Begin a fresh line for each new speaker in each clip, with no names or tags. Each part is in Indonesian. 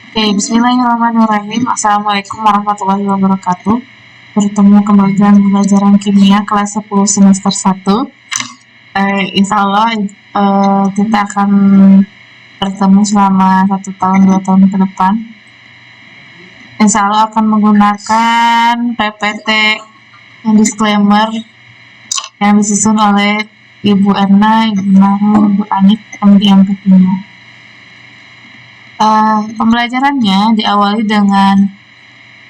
Oke, bismillahirrahmanirrahim. Assalamualaikum warahmatullahi wabarakatuh. Bertemu kembali dengan pembelajaran kimia kelas 10 semester 1. Insya Allah kita akan bertemu selama 1 tahun 2 tahun ke depan. Insya Allah akan menggunakan PPT yang disclaimer yang disusun oleh Ibu Erna, Ibu Nahul, Ibu Anik, kemudian Kimia. Pembelajarannya diawali dengan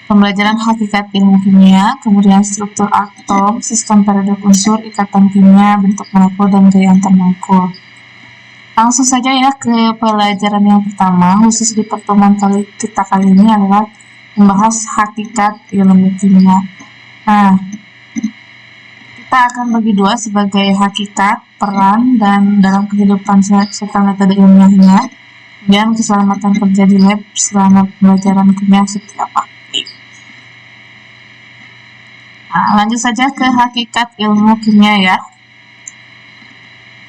pembelajaran hakikat ilmu kimia, kemudian struktur atom, sistem periode unsur, ikatan kimia, bentuk molekul, dan gaya antar molekul. Langsung saja ya ke pelajaran yang pertama, khusus di pertemuan kita kali ini adalah membahas hakikat ilmu kimia. Nah, kita akan bagi dua sebagai hakikat, peran, dan dalam kehidupan serta metode ilmiahnya. Dan keselamatan kerja di lab selama pembelajaran kimia seperti apa. Nah, lanjut saja ke hakikat ilmu kimia ya.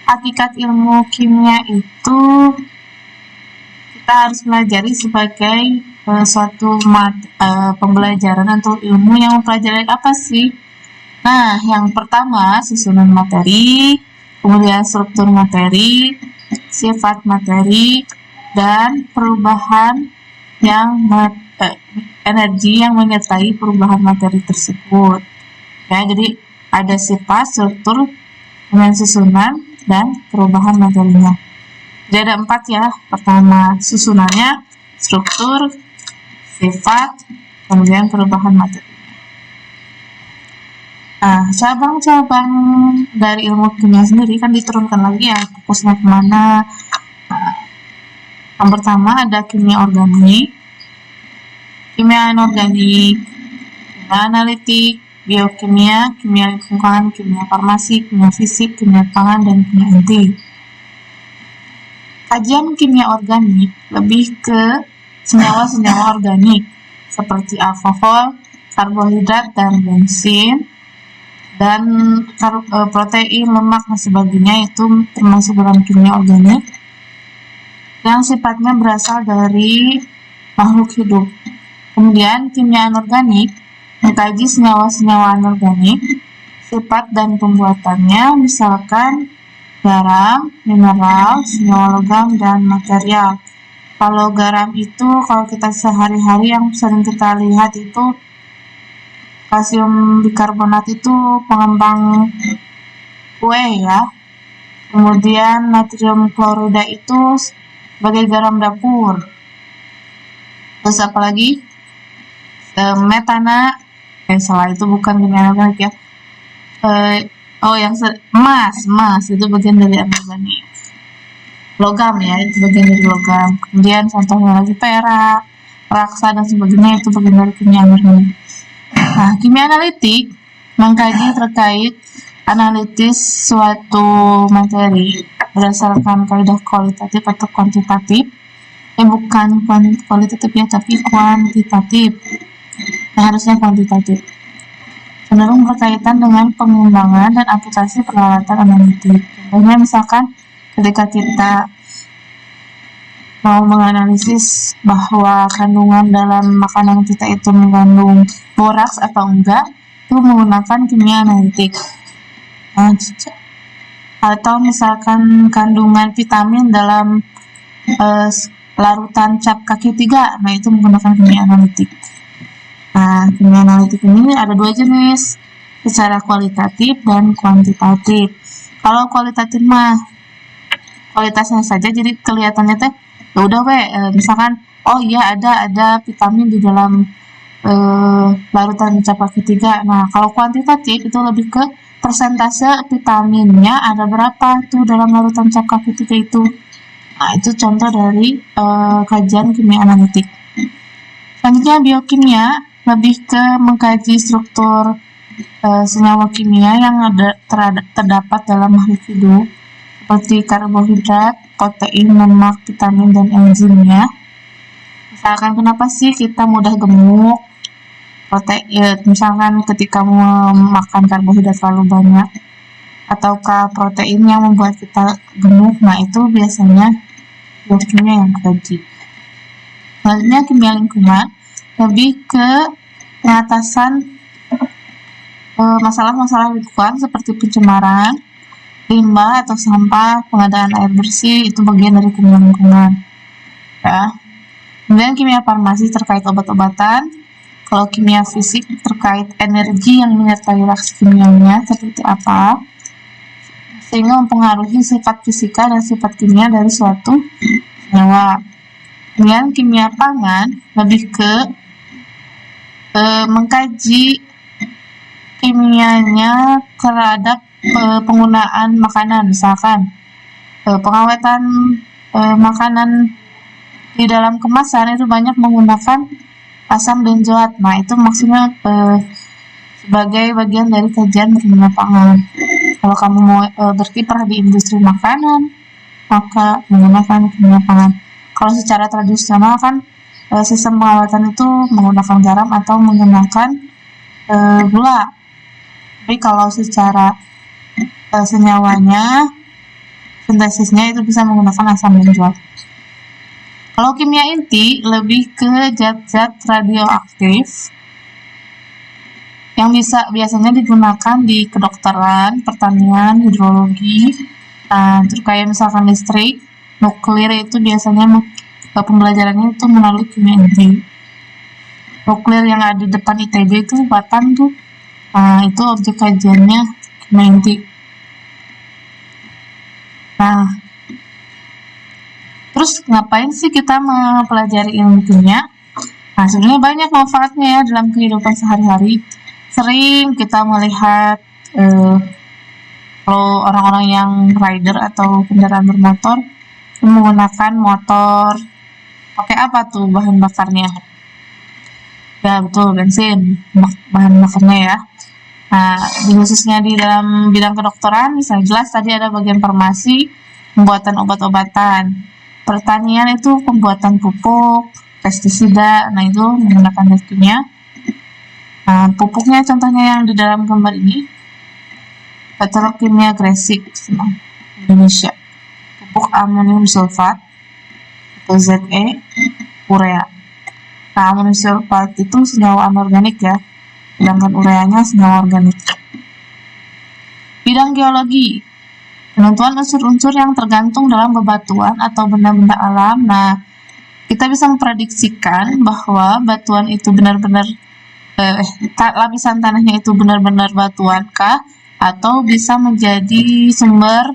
Hakikat ilmu kimia itu kita harus pelajari sebagai suatu pembelajaran atau ilmu yang mempelajari apa sih? Nah, yang pertama susunan materi, kemudian struktur materi, sifat materi, dan perubahan yang energi yang menyertai perubahan materi tersebut. Ya, jadi ada sifat, struktur, kemudian susunan, dan perubahan materinya. Jadi ada 4 ya. Pertama susunannya, struktur, sifat, kemudian perubahan materi. Nah, cabang-cabang dari ilmu kimia sendiri kan diturunkan lagi ya, fokusnya kemana. Yang pertama ada kimia organik, kimia anorganik, kimia analitik, biokimia, kimia lingkungan, kimia farmasi, kimia fisik, kimia pangan, dan kimia inti. Kajian kimia organik lebih ke senyawa-senyawa organik seperti alkohol, karbohidrat, dan bensin, dan protein, lemak, dan sebagainya itu termasuk dalam kimia organik yang sifatnya berasal dari makhluk hidup. Kemudian kimia anorganik mengkaji senyawa-senyawa anorganik, sifat dan pembuatannya, misalkan garam, mineral, senyawa logam, dan material. Kalau garam itu kalau kita sehari-hari yang sering kita lihat itu kalsium bikarbonat itu pengembang kue ya. Kemudian natrium klorida itu sebagai garam dapur. Terus apa lagi? Metana, salah, itu bukan kimia anorganik ya. Emas itu bagian dari anorganik. Logam ya, itu bagian dari logam. Kemudian contohnya lagi perak, raksa, dan sebagainya itu bagian dari kimia anorganik. Nah, kimia analitik mengkaji terkait analitis suatu materi berdasarkan kaidah kualitatif atau kuantitatif. Bukan kualitatif ya, tapi kuantitatif. Nah, harusnya kuantitatif. Cenderung berkaitan dengan pengembangan dan aplikasi peralatan analitik. Contohnya misalkan ketika kita mau menganalisis bahwa kandungan dalam makanan kita itu mengandung boraks atau enggak, itu menggunakan kimia analitik. Nah, atau misalkan kandungan vitamin dalam larutan cap kaki 3, nah itu menggunakan kimia analitik. Nah, kimia analitik ini ada 2 jenis, secara kualitatif dan kuantitatif. Kalau kualitatif mah kualitasnya saja, jadi kelihatannya teh ya udah misalkan oh iya ada vitamin di dalam larutan cap kaki 3. Nah, kalau kuantitatif itu lebih ke persentase vitaminnya ada berapa tuh dalam larutan cap kaki 3 itu. Nah, itu contoh dari kajian kimia analitik. Selanjutnya biokimia lebih ke mengkaji struktur senyawa kimia yang terdapat dalam makhluk hidup seperti karbohidrat, protein, lemak, vitamin, dan enzimnya. Misalkan kenapa sih kita mudah gemuk? Misalkan ketika makan karbohidrat terlalu banyak, ataukah protein yang membuat kita gemuk. Nah, itu biasanya biokimia yang kaji. Selanjutnya kimia lingkungan lebih ke pengatasan masalah-masalah lingkungan seperti pencemaran, limbah atau sampah, pengadaan air bersih, itu bagian dari kimia lingkungan. Ya. Kemudian kimia farmasi terkait obat-obatan. Kalau kimia fisik terkait energi yang menyertai reaksi kimianya seperti apa, sehingga mempengaruhi sifat fisika dan sifat kimia dari suatu senyawa. Kemudian kimia pangan lebih ke mengkaji kimianya terhadap penggunaan makanan, misalkan pengawetan makanan di dalam kemasan itu banyak menggunakan asam benzoat. Nah, itu maksudnya sebagai bagian dari kajian kimia pangan. Kalau kamu mau berkiprah di industri makanan, maka menggunakan kimia pangan. Kalau secara tradisional kan sistem pengawatan itu menggunakan garam atau menggunakan gula. Tapi kalau secara senyawanya, sintesisnya itu bisa menggunakan asam benzoat. Kalau kimia inti lebih ke zat-zat radioaktif yang biasanya digunakan di kedokteran, pertanian, hidrologi, terus kayak misalkan listrik, nuklir itu biasanya pembelajarannya itu melalui kimia inti. Nuklir yang ada di depan ITB itu Batam tuh, itu objek kajiannya kimia inti. Nah, terus ngapain sih kita mempelajari ilmu kimia? Nah, sebenarnya banyak manfaatnya ya dalam kehidupan sehari-hari. Sering kita melihat kalau orang-orang yang rider atau kendaraan bermotor menggunakan motor pakai apa tuh bahan bakarnya? Ya betul, bensin bahan bakarnya ya. Nah, khususnya di dalam bidang kedokteran, misalnya jelas tadi ada bagian farmasi, pembuatan obat-obatan. Pertanian itu pembuatan pupuk, pestisida, nah itu menggunakan zat kimia. Nah, pupuknya contohnya yang di dalam gambar ini, petrokimia Gresik, Indonesia. Pupuk amonium sulfat atau Ze, urea. Nah, amonium sulfat itu senyawa anorganik ya, sedangkan ureanya senyawa organik. Bidang geologi, penentuan unsur-unsur yang tergantung dalam bebatuan atau benda-benda alam. Nah, kita bisa memprediksikan bahwa batuan itu benar-benar lapisan tanahnya itu benar-benar batuan kah, atau bisa menjadi sumber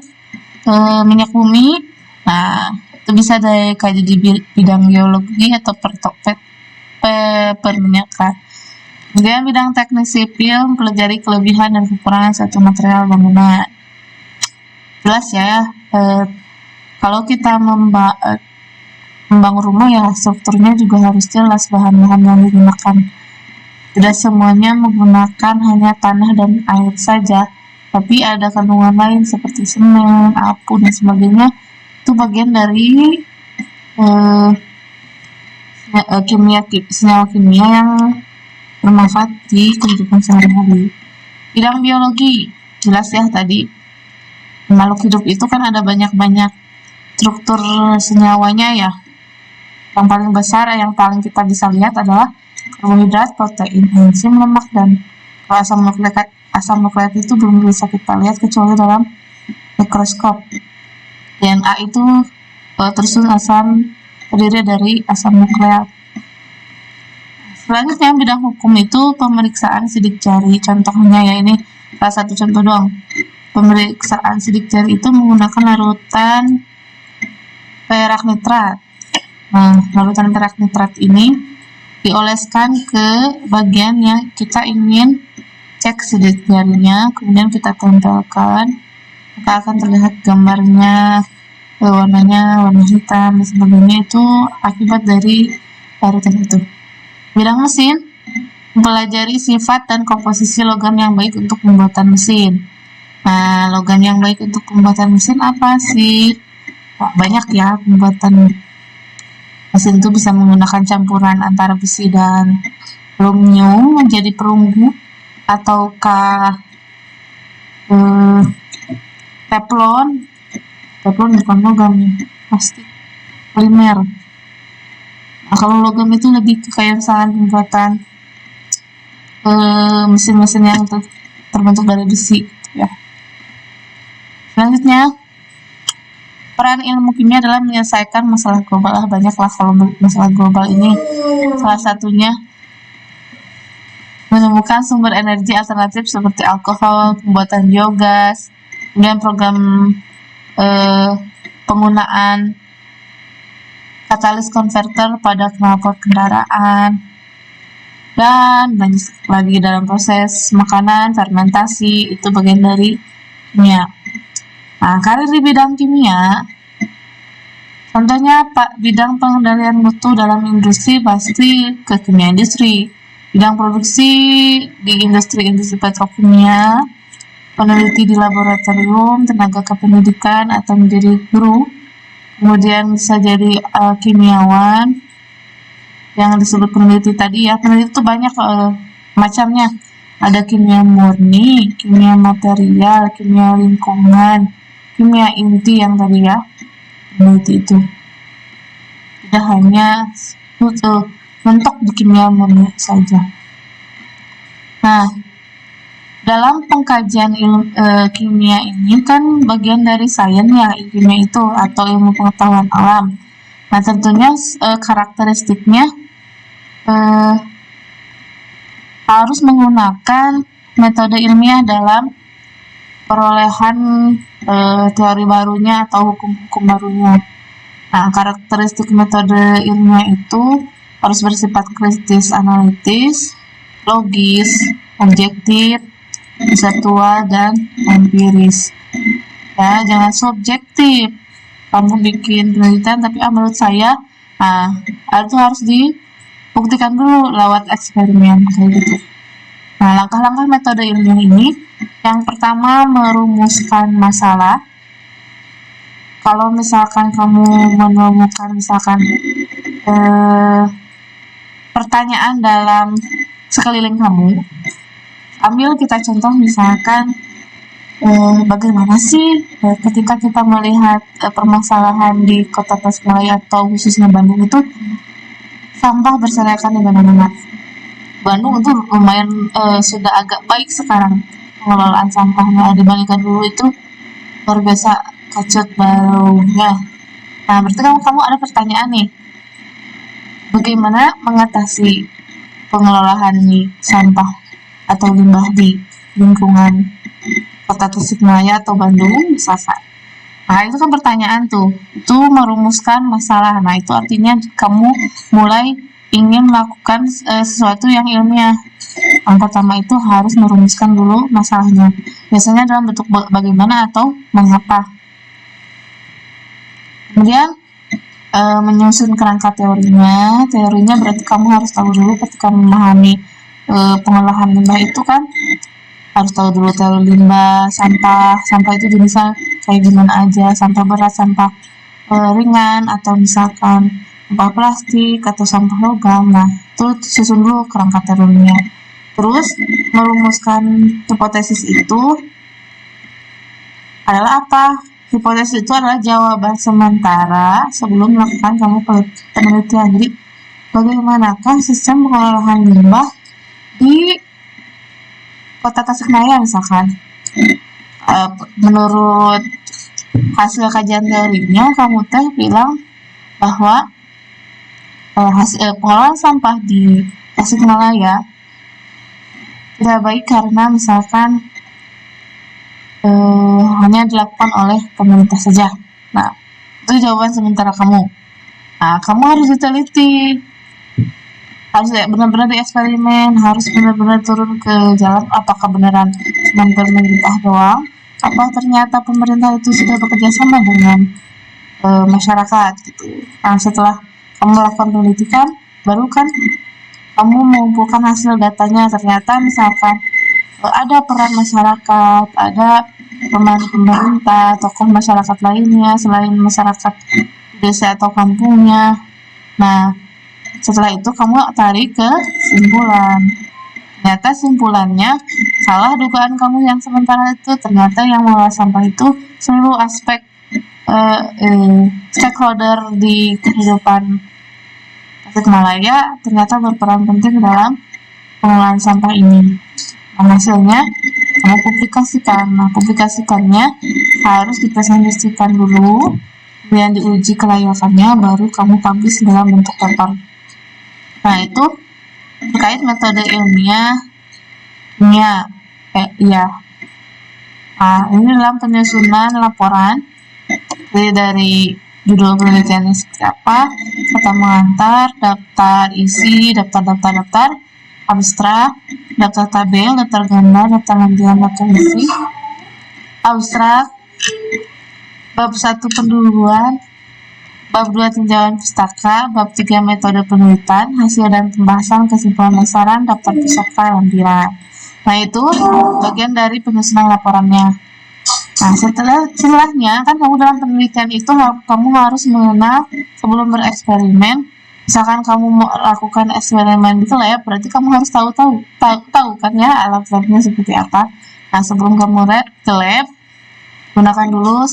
minyak bumi. Nah, itu bisa dikaji di bidang geologi atau perminyakan. Kemudian bidang teknik sipil mempelajari kelebihan dan kekurangan satu material bangunan. Jelas ya, kalau kita membangun rumah ya strukturnya juga harus jelas bahan-bahan yang digunakan. Tidak semuanya menggunakan hanya tanah dan air saja, tapi ada kandungan lain seperti semen, apu, dan sebagainya. Itu bagian dari senyawa kimia yang bermanfaat di kehidupan sehari-hari. Bidang biologi, jelas ya tadi. Makhluk hidup itu kan ada banyak-banyak struktur senyawanya ya. Yang paling besar, yang paling kita bisa lihat adalah karbohidrat, protein, enzim, lemak, dan asam nukleat itu belum bisa kita lihat kecuali dalam mikroskop. DNA itu tersusun terdiri dari asam nukleat. Selanjutnya bidang hukum itu pemeriksaan sidik jari. Contohnya ya ini salah satu contoh doang. Pemeriksaan sidik jari itu menggunakan larutan perak nitrat. Nah, larutan perak nitrat ini dioleskan ke bagian yang kita ingin cek sidik jarinya, kemudian kita tempelkan, maka akan terlihat gambarnya, warnanya warna hitam dan sebagainya. Itu akibat dari larutan itu. Bidang mesin mempelajari sifat dan komposisi logam yang baik untuk pembuatan mesin. Nah, logam yang baik untuk pembuatan mesin apa sih? Banyak ya pembuatan mesin itu bisa menggunakan campuran antara besi dan aluminium menjadi perunggu, ataukah teflon bukan logam nih, plastik polimer. Nah, kalau logam itu lebih ke kayak misalnya pembuatan mesin-mesin yang terbentuk dari besi ya. Selanjutnya, peran ilmu kimia adalah menyelesaikan masalah global. Banyaklah kalau masalah global ini, salah satunya menemukan sumber energi alternatif seperti alkohol, pembuatan biogas, kemudian program penggunaan katalis konverter pada knalpot kendaraan, dan banyak lagi dalam proses makanan, fermentasi, itu bagian dari kimia. Nah, karir di bidang kimia, contohnya bidang pengendalian mutu dalam industri pasti ke kimia industri, bidang produksi di industri petrokimia, peneliti di laboratorium, tenaga kependidikan atau menjadi guru, kemudian bisa jadi kimiawan yang disebut peneliti tadi ya. Peneliti itu banyak macamnya, ada kimia murni, kimia material, kimia lingkungan, kimia inti yang tadi ya. Peneliti itu tidak hanya mentok di kimia murni saja. Nah, dalam pengkajian kimia ini kan bagian dari sains ya, kimia itu atau ilmu pengetahuan alam. Nah, tentunya karakteristiknya harus menggunakan metode ilmiah dalam perolehan teori barunya atau hukum-hukum barunya. Nah, karakteristik metode ilmiah itu harus bersifat kritis analitis, logis, objektif, konseptual, dan empiris. Ya, jangan subjektif. Kamu bikin penelitian tapi menurut saya, itu harus dibuktikan dulu lewat eksperimen kayak gitu. Nah, langkah-langkah metode ilmiah ini, yang pertama merumuskan masalah. Kalau misalkan kamu menemukan misalkan pertanyaan dalam sekeliling kamu, ambil kita contoh misalkan bagaimana sih ketika kita melihat permasalahan di kota Tasikmalaya atau khususnya Bandung itu sampah berserakan di mana-mana. Bandung itu lumayan sudah agak baik sekarang pengelolaan sampahnya dibandingkan dulu, itu luar biasa kacut baunya. Nah, berarti kamu ada pertanyaan nih, bagaimana mengatasi pengelolaan sampah atau limbah di lingkungan kota Tasikmalaya atau Bandung misalkan. Nah, itu kan pertanyaan tuh, itu merumuskan masalah. Nah, itu artinya kamu mulai ingin melakukan sesuatu yang ilmiah. Yang pertama itu harus merumuskan dulu masalahnya, biasanya dalam bentuk bagaimana atau mengapa. Kemudian menyusun kerangka teorinya. Teorinya berarti kamu harus tahu dulu ketika memahami pengolahan limbah itu kan, harus tahu dulu teori limbah, sampah itu jenisnya kayak gimana aja, sampah berat, sampah ringan, atau misalkan sampah plastik atau sampah logam. Nah, itu susun dulu kerangka teorinya. Terus merumuskan hipotesis itu adalah apa? Hipotesis itu adalah jawaban sementara sebelum melakukan kamu penelitian. Jadi, bagaimanakah sistem pengolahan limbah di kota Tasikmalaya misalkan? Menurut hasil kajian teorinya, kamu bilang bahwa pengolahan sampah di Tasikmalaya tidak baik karena misalkan hanya dilakukan oleh pemerintah saja. Nah, itu jawaban sementara kamu. Nah, kamu harus diteliti, harus benar-benar dieksperimen, harus benar-benar turun ke jalan, apakah beneran cuma pemerintah doang, apa ternyata pemerintah itu sudah bekerja sama dengan masyarakat gitu. Nah, setelah kamu melakukan penelitian, baru kan kamu mengumpulkan hasil datanya, ternyata misalkan ada peran masyarakat, ada peran pemerintah, tokoh masyarakat lainnya selain masyarakat desa atau kampungnya. Nah, setelah itu kamu tarik ke simpulan. Ternyata simpulannya salah dugaan kamu yang sementara itu. Ternyata yang mengolah sampah itu seluruh aspek stakeholder di kehidupan Tasikmalaya ternyata berperan penting dalam pengelolaan sampah ini. Nah, hasilnya kamu publikasikan. Nah, publikasikannya harus dipresentasikan dulu, kemudian diuji kelayakannya, baru kamu publish dalam bentuk paper. Nah, itu terkait metode ilmiah kimia. Iya. Nah, ini dalam penyusunan laporan. Jadi dari judul penelitiannya seperti apa, kata mengantar, daftar isi, daftar, abstrak, daftar tabel, daftar gambar, daftar lanjutan, daftar isi, abstrak, bab 1 pendahuluan, bab 2 tinjauan pustaka, bab 3 metode penelitian, hasil dan pembahasan, kesimpulan saran, daftar pusaka, lampiran. Nah, itu bagian dari penyusunan laporannya. Nah, setelahnya kan kamu dalam penelitian itu kamu harus mengenal sebelum bereksperimen. Misalkan kamu mau lakukan eksperimen di lab, berarti kamu harus tahu kan ya alat labnya seperti apa. Nah, sebelum kamu ke lab, gunakan dulu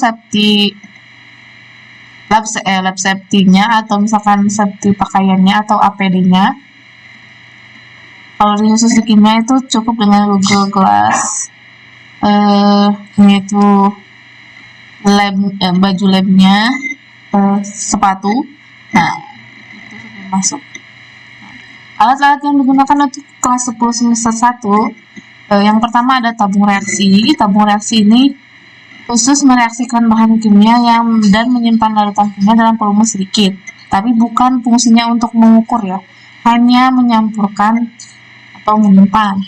lab safety-nya, atau misalkan safety pakaiannya atau APD-nya. Kalau di khusus di kimia itu cukup dengan Google Glass, yaitu baju labnya, sepatu. Nah, itu sebelum masuk. Alat-alat yang digunakan untuk kelas 10 semester 1, yang pertama ada tabung reaksi. Tabung reaksi ini khusus mereaksikan bahan kimia dan menyimpan larutan kimia dalam volume sedikit, tapi bukan fungsinya untuk mengukur ya, hanya menyampurkan atau menyimpan.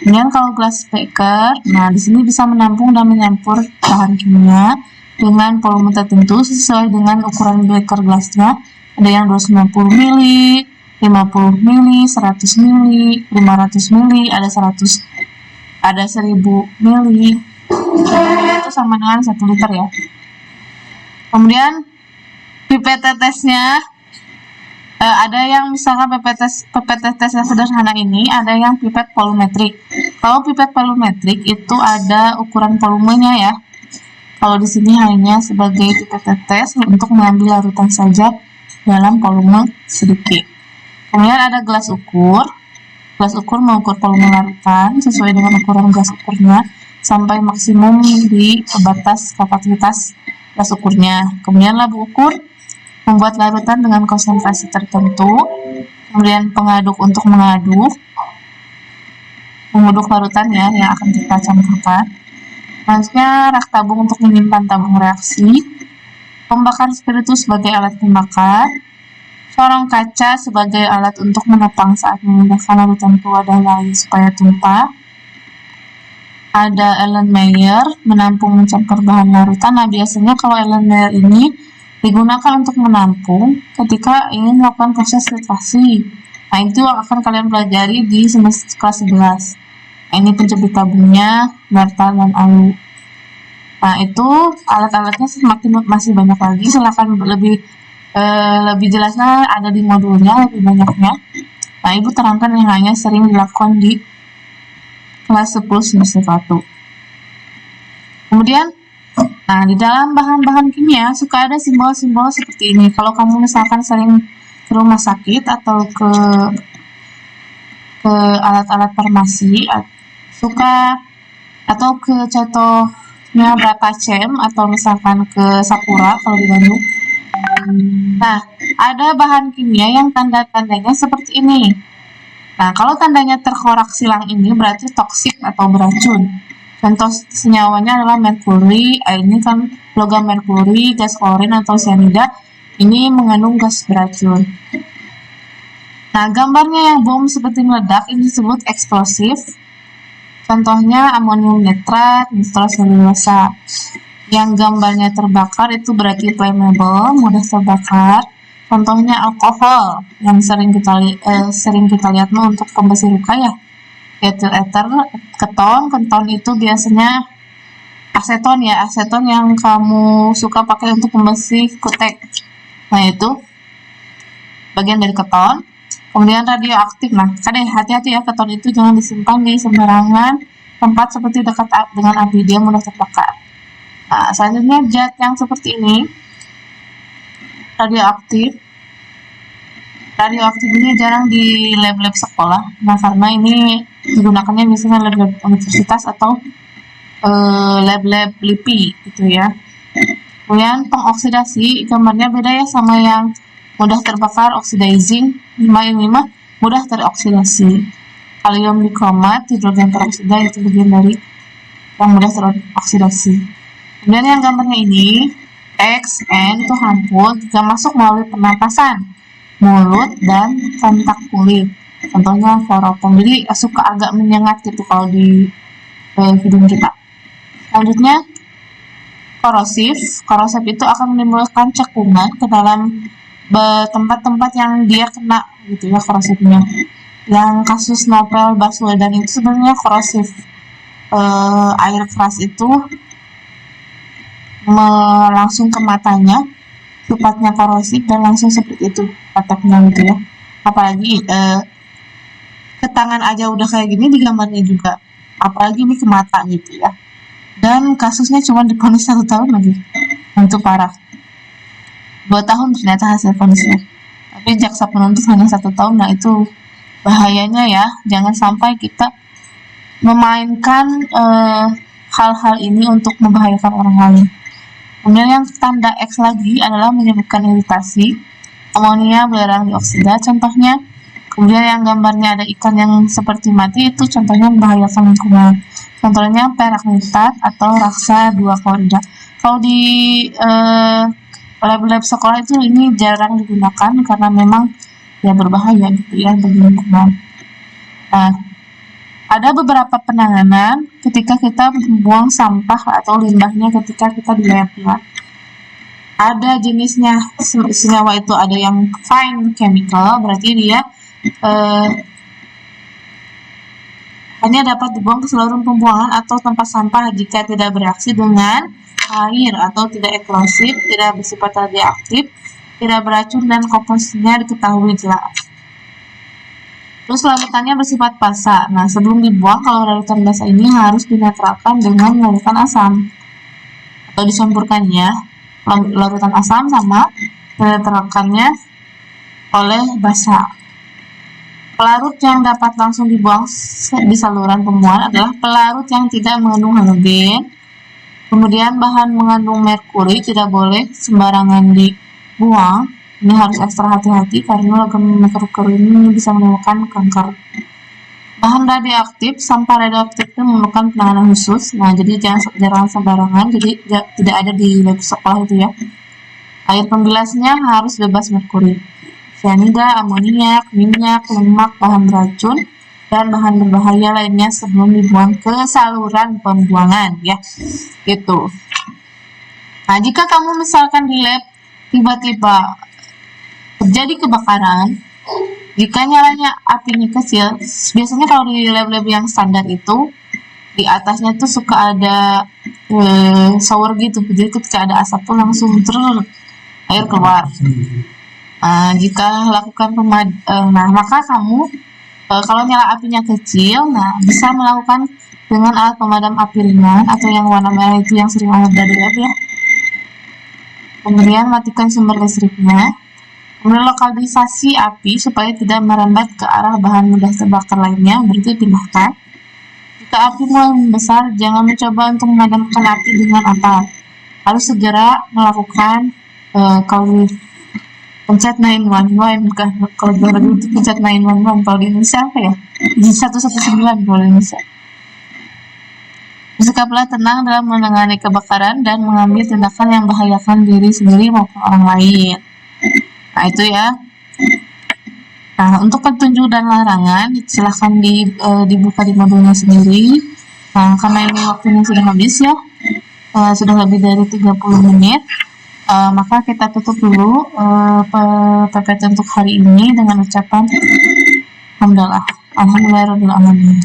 Kemudian kalau glass beaker, nah di sini bisa menampung dan menyampur bahan kimia dengan volume tertentu sesuai dengan ukuran beaker glassnya. Ada yang 290 ml, 50 ml, 100 ml, 500 ml, ada 1000 ml. Itu sama dengan 1 liter ya. Kemudian pipet tetesnya, ada yang misalkan pipet tetes yang sederhana ini, ada yang pipet volumetrik. Kalau pipet volumetrik itu ada ukuran volumenya ya. Kalau di sini hanya sebagai pipet tetes untuk mengambil larutan saja dalam volume sedikit. Kemudian ada gelas ukur. Gelas ukur mengukur volume larutan sesuai dengan ukuran gelas ukurnya sampai maksimum di batas kapasitas gelas ukurnya. Kemudian lab ukur membuat larutan dengan konsentrasi tertentu. Kemudian pengaduk untuk mengaduk larutan ya yang akan kita campurkan. Selanjutnya rak tabung untuk menyimpan tabung reaksi. Pembakar spiritus sebagai alat pembakar. Sorong kaca sebagai alat untuk menopang saat memindahkan larutan ke wadah lain supaya tumpah. Ada Erlenmeyer menampung mencampur bahan larutan. Nah, biasanya kalau Erlenmeyer ini digunakan untuk menampung ketika ingin melakukan proses filtrasi. Nah, itu akan kalian pelajari di semester kelas 11. Nah, ini pencebit tabungnya, Bartal dan Alu. Nah, itu alat-alatnya masih banyak lagi. Silakan lebih jelasnya ada di modulnya, lebih banyaknya. Nah, Ibu terangkan yang hanya sering dilakukan di kelas 10 semester 1. Kemudian nah, di dalam bahan-bahan kimia suka ada simbol-simbol seperti ini. Kalau kamu misalkan sering ke rumah sakit atau ke alat-alat farmasi, atau ke contohnya Bratachem atau misalkan ke Sakura kalau di Bandung. Nah, ada bahan kimia yang tanda-tandanya seperti ini. Nah, kalau tandanya terkorak silang ini berarti toksik atau beracun. Contoh senyawanya adalah merkuri. Ini kan logam merkuri, gas klorin atau cyanida. Ini mengandung gas beracun. Nah, gambarnya yang bom seperti meledak ini disebut eksplosif. Contohnya amonium nitrat, nitroselulosa. Yang gambarnya terbakar itu berarti flammable, mudah terbakar. Contohnya alkohol yang sering kita lihat untuk pembersih luka ya. Etil ether, keton itu biasanya aseton ya, aseton yang kamu suka pakai untuk pembersih kutek. Nah, itu bagian dari keton. Kemudian radioaktif. Nah, hati-hati ya, keton itu jangan disimpan di sembarangan tempat seperti dekat dengan api, dia mudah terbakar. Nah, selanjutnya zat yang seperti ini radioaktif. Radioaktif ini jarang di lab-lab sekolah, nah karena ini digunakannya biasanya lab-lab universitas atau lab-lab LIPI gitu ya. Kemudian pengoksidasi, gambarnya beda ya sama yang mudah terbakar, oxidizing. Ini mah mudah teroksidasi. Kalium dikromat, hidrogen peroksida itu bagian dari yang mudah teroksidasi. Kemudian yang gambarnya ini, X, N itu hampur jika masuk melalui pernapasan, mulut, dan kontak kulit. Contohnya kloropom. Jadi suka agak menyengat gitu kalau di hidung kita. Selanjutnya, korosif. Korosif itu akan menimbulkan cekungan ke dalam tempat-tempat yang dia kena gitu ya korosifnya. Yang kasus Novel Baswedan itu sebenarnya korosif. Air keras itu langsung ke matanya, sifatnya korosif dan langsung seperti itu efeknya gitu ya. Apalagi ke tangan aja udah kayak gini di gambarnya juga, apalagi ini ke mata gitu ya. Dan kasusnya cuma divonis 1 tahun lagi, untuk parah. 2 tahun ternyata hasil vonisnya, tapi jaksa penuntut hanya 1 tahun. Nah itu bahayanya ya, jangan sampai kita memainkan hal-hal ini untuk membahayakan orang lain. Kemudian yang tanda X lagi adalah menyebabkan iritasi, amonia, belerang dioksida contohnya. Kemudian yang gambarnya ada ikan yang seperti mati itu contohnya membahayakan lingkungan. Contohnya perak nitat atau raksa 2 korida. Kalau di lab-lab sekolah itu ini jarang digunakan karena memang ya berbahaya gitu ya bagi lingkungan. Nah, ada beberapa penanganan ketika kita membuang sampah atau limbahnya ketika kita di lab ya. Ada jenisnya, senyawa itu ada yang fine chemical, berarti dia hanya dapat dibuang ke seluruh pembuangan atau tempat sampah jika tidak bereaksi dengan air atau tidak eksplosif, tidak bersifat radioaktif, tidak beracun dan komposisinya diketahui jelas. Terus larutannya bersifat basa. Nah, sebelum dibuang kalau larutan basa ini harus dinetralkan dengan larutan asam atau dicampurkannya larutan asam sama dinetralkannya oleh basa. Pelarut yang dapat langsung dibuang di saluran pembuangan adalah pelarut yang tidak mengandung halogen. Kemudian bahan mengandung merkuri tidak boleh sembarangan dibuang. Ini harus ekstra hati-hati karena logam merkuri ini bisa menimbulkan kanker. Bahan radioaktif, sampah radioaktif itu memerlukan penanganan khusus. Nah, jadi jangan sembarangan. Jadi tidak ada di lab sekolah itu ya. Air pembilasnya harus bebas merkuri. Cyanida, amoniak, minyak, lemak, bahan beracun, dan bahan berbahaya lainnya sebelum dibuang ke saluran pembuangan ya, gitu. Nah, jika kamu misalkan di lab tiba-tiba terjadi kebakaran, jika nyalanya apinya kecil, biasanya kalau di lab-lab yang standar itu di atasnya tuh suka ada shower gitu, jadi ketika ada asap tuh langsung air keluar. Jika lakukan maka kamu kalau nyala apinya kecil, nah bisa melakukan dengan alat pemadam api ringan atau yang warna merah itu yang sering ada di lab ya. Kemudian matikan sumber listriknya. Kemudian lokalisasi api supaya tidak merambat ke arah bahan mudah terbakar lainnya, berarti pindahkan. Jika api mulai membesar, jangan mencoba untuk memadamkan api dengan apa. Harus segera melakukan kalau pencet 911, kalau di luar negeri itu pencet 911, kalau di Indonesia apa ya? 119 kalau di Indonesia. Bersikaplah tenang dalam menangani kebakaran dan mengambil tindakan yang membahayakan diri sendiri maupun orang lain. Nah itu ya. Nah untuk petunjuk dan larangan silahkan dibuka di modulnya sendiri. Nah karena ini waktunya sudah habis ya, sudah lebih dari 30 menit. Maka kita tutup dulu PPT untuk hari ini dengan ucapan alhamdulillah. Alhamdulillahirabbil alamin.